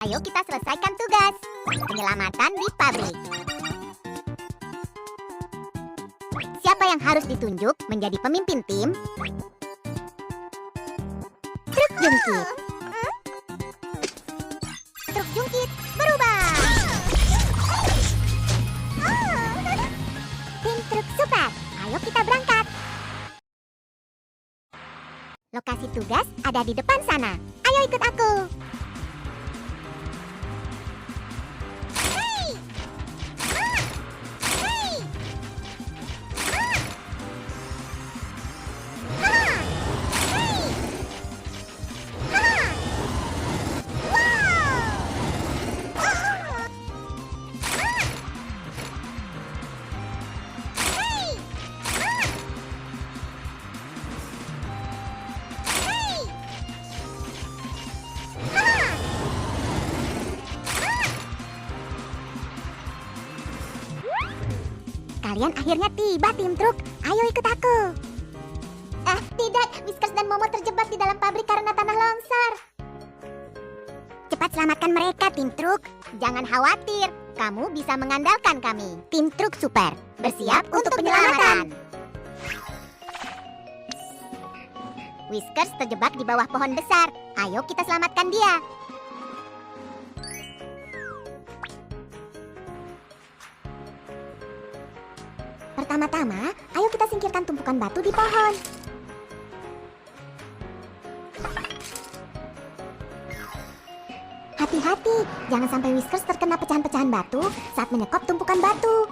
Ayo kita selesaikan tugas. Penyelamatan di pabrik. Siapa yang harus ditunjuk menjadi pemimpin tim? Truk jungkit. Truk jungkit berubah. Tim truk super. Ayo kita berangkat. Lokasi tugas ada di depan sana. Ayo ikut aku. Kalian akhirnya tiba, tim truk. Ayo ikut aku. Tidak. Whiskers dan Momo terjebak di dalam pabrik karena tanah longsor. Cepat selamatkan mereka, tim truk. Jangan khawatir, kamu bisa mengandalkan kami. Tim truk super, bersiap untuk penyelamatan. Whiskers terjebak di bawah pohon besar. Ayo kita selamatkan dia. Pertama-tama, ayo kita singkirkan tumpukan batu di pohon. Hati-hati, jangan sampai Whiskers terkena pecahan-pecahan batu saat menyekop tumpukan batu.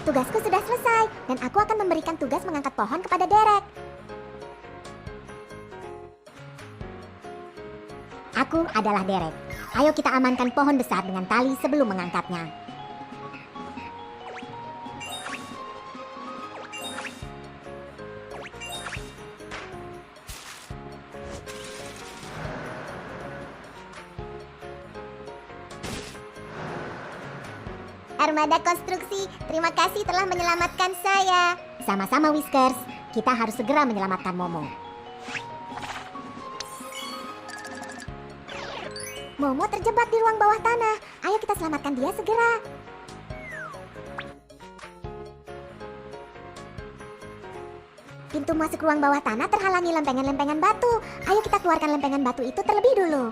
Tugasku sudah selesai, dan aku akan memberikan tugas mengangkat pohon kepada Derek. Aku adalah Derek. Ayo kita amankan pohon besar dengan tali sebelum mengangkatnya. Armada konstruksi, terima kasih telah menyelamatkan saya. Sama-sama, Whiskers. Kita harus segera menyelamatkan Momo. Momo terjebak di ruang bawah tanah. Ayo kita selamatkan dia segera. Pintu masuk ruang bawah tanah terhalangi lempengan-lempengan batu. Ayo kita keluarkan lempengan batu itu terlebih dulu.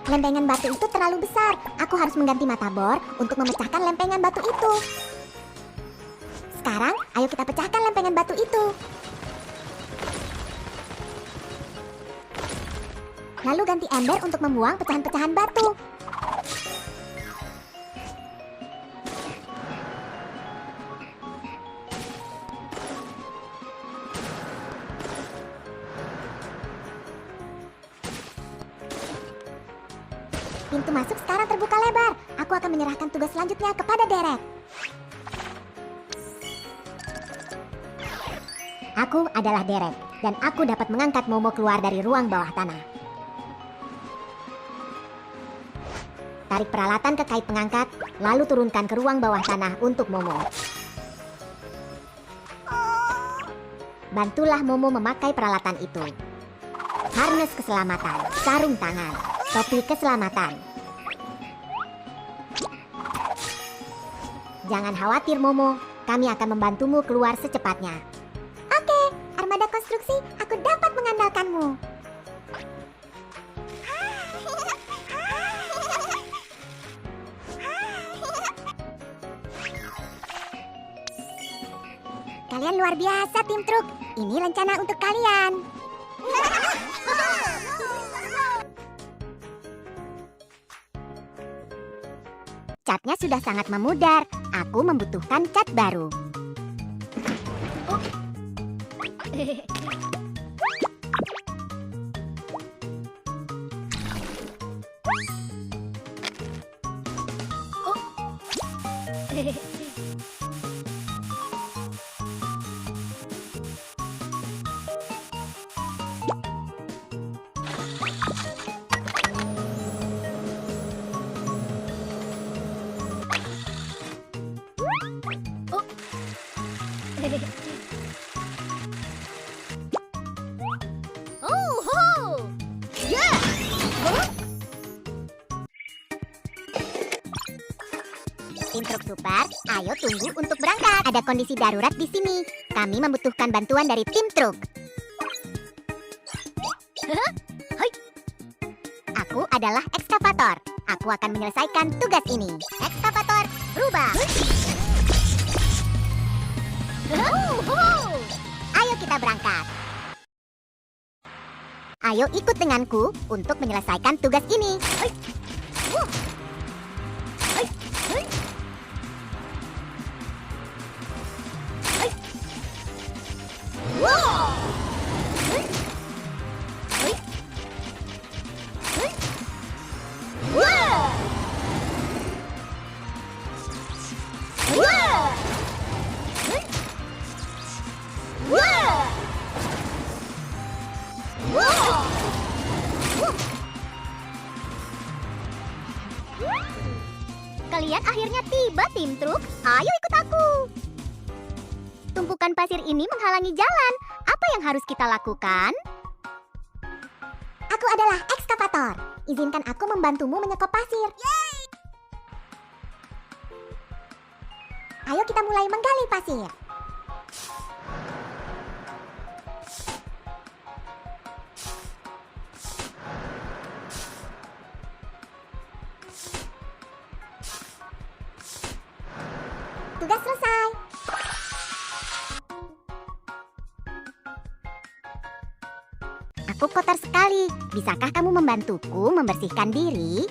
Lempengan batu itu terlalu besar. Aku harus mengganti mata bor untuk memecahkan lempengan batu itu. Sekarang, ayo kita pecahkan lempengan batu itu. Lalu ganti ember untuk membuang pecahan-pecahan batu. Pintu masuk sekarang terbuka lebar. Aku akan menyerahkan tugas selanjutnya kepada Derek. Aku adalah Derek, dan aku dapat mengangkat Momo keluar dari ruang bawah tanah. Tarik peralatan ke kait pengangkat, lalu turunkan ke ruang bawah tanah untuk Momo. Bantulah Momo memakai peralatan itu. Harness keselamatan, sarung tangan, topi keselamatan. Jangan khawatir, Momo. Kami akan membantumu keluar secepatnya. Oke, armada konstruksi, aku dapat mengandalkanmu. Kalian luar biasa, tim truk. Ini rencana untuk kalian. Catnya sudah sangat memudar. Aku membutuhkan cat baru. Truk Super, ayo tunggu untuk berangkat. Ada kondisi darurat di sini. Kami membutuhkan bantuan dari tim truk. Hoi. Aku adalah ekskavator. Aku akan menyelesaikan tugas ini. Ekskavator, rubah. Ayo kita berangkat. Ayo ikut denganku untuk menyelesaikan tugas ini. Kalian akhirnya tiba, tim truk. Ayo ikut aku. Tumpukan pasir ini menghalangi jalan. Apa yang harus kita lakukan? Aku adalah ekskavator. Izinkan aku membantumu menyekop pasir. Yeay! Ayo kita mulai menggali pasir. Tugas selesai. Aku kotor sekali. Bisakah kamu membantuku membersihkan diri?